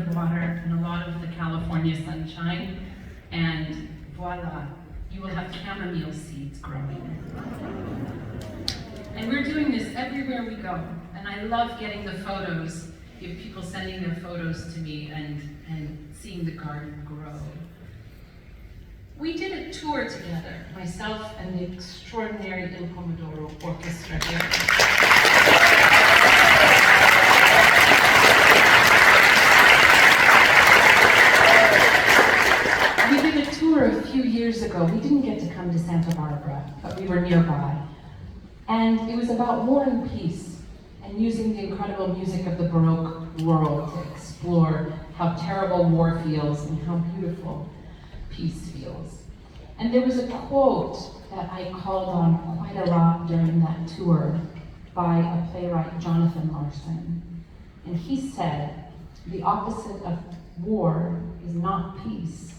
of water and a lot of the California sunshine, and voila, you will have chamomile seeds growing. And we're doing this everywhere we go, and I love getting the photos, people sending their photos to me and seeing the garden grow. We did a tour together, myself and the extraordinary Il Pomodoro Orchestra here. We did a tour a few years ago. We didn't get to come to Santa Barbara, but we were nearby. And it was about war and peace, and using the incredible music of the Baroque world to explore how terrible war feels and how beautiful peace feels. And there was a quote that I called on quite a lot during that tour by a playwright, Jonathan Larson. And he said, the opposite of war is not peace,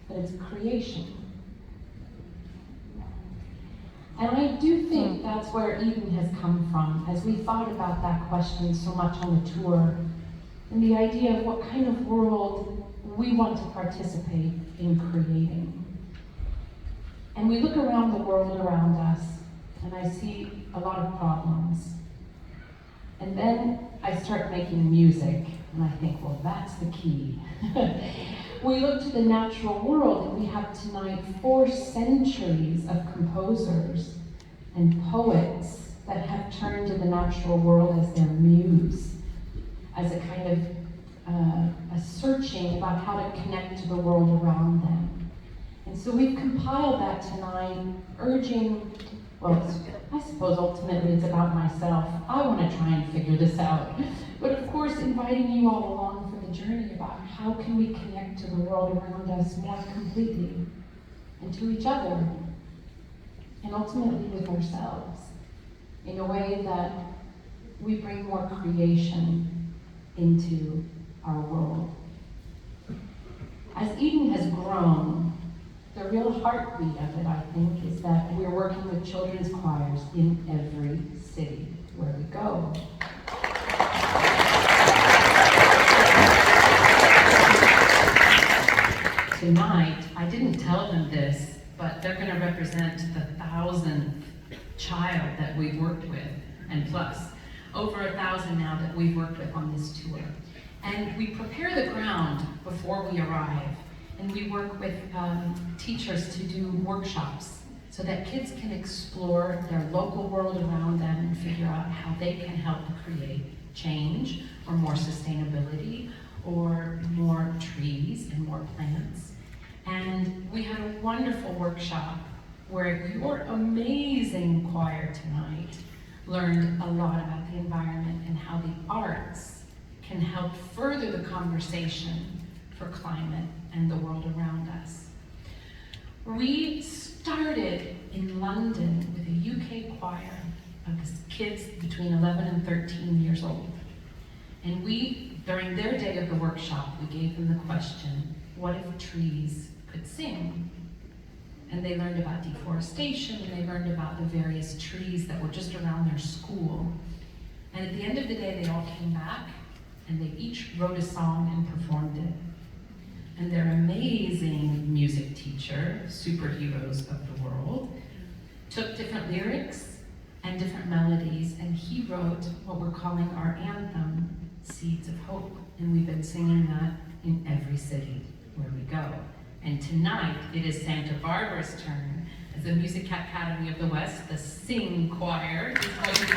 but it's creation. And I do think that's where Eden has come from, as we thought about that question so much on the tour, and the idea of what kind of world we want to participate in creating. And we look around the world around us, and I see a lot of problems. And then I start making music, and I think, well, that's the key. We look to the natural world, and we have tonight 4 centuries of composers and poets that have turned to the natural world as their muse, as a kind of a searching about how to connect to the world around them. And so we've compiled that tonight, urging, well, I suppose ultimately it's about myself. I want to try and figure this out. But of course, inviting you all along for the journey about how can we connect to the world around us more completely, and to each other, and ultimately with ourselves, in a way that we bring more creation into our world. As Eden has grown, the real heartbeat of it, I think, is that we're working with children's choirs in every city where we go. Tonight, I didn't tell them this, but they're going to represent the 1,000th child that we've worked with, and plus, over 1,000 now that we've worked with on this tour. And we prepare the ground before we arrive, and we work with teachers to do workshops so that kids can explore their local world around them and figure out how they can help create change or more sustainability or more trees and more plants. And we had a wonderful workshop where your amazing choir tonight learned a lot about the environment and how the arts can help further the conversation for climate and the world around us. We started in London with a UK choir of kids between 11 and 13 years old. And we, during their day of the workshop, we gave them the question, what if trees could sing? And they learned about deforestation, and they learned about the various trees that were just around their school. And at the end of the day, they all came back, and they each wrote a song and performed it. And their amazing music teacher, superheroes of the world, took different lyrics and different melodies, and he wrote what we're calling our anthem, Seeds of Hope. And we've been singing that in every city where we go. And tonight, it is Santa Barbara's turn as the Music Academy of the West, the Sing Choir, is going to be